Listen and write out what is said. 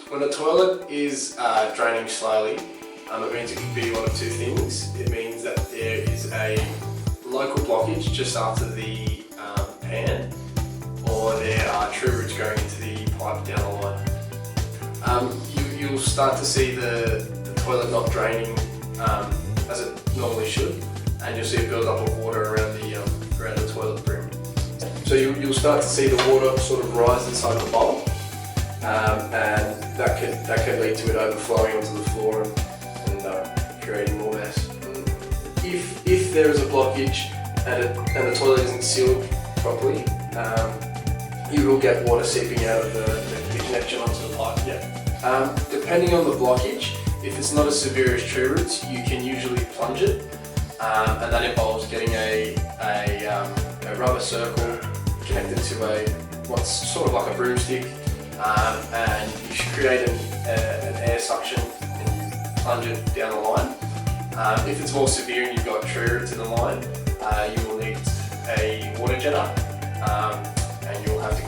When a toilet is draining slowly, it means it could be one of two things. It means that there is a local blockage just after the pan, or there are true roots going into the pipe down the line. You'll start to see the toilet not draining as it normally should, and you'll see a build-up of water around the toilet brim. So you'll start to see the water sort of rise inside the bowl, and that could lead to it overflowing onto the floor and creating more mess. If there is a blockage and the toilet isn't sealed properly, you will get water seeping out of the connection onto the pipe. Yeah. Depending on the blockage, if it's not as severe as true roots, you can usually plunge it, and that involves getting a rubber circle connected to what's sort of like a broomstick, and you should create an air suction and plunge it down the line. If it's more severe and you've got true roots in the line, you will need a water jetter, and you'll have to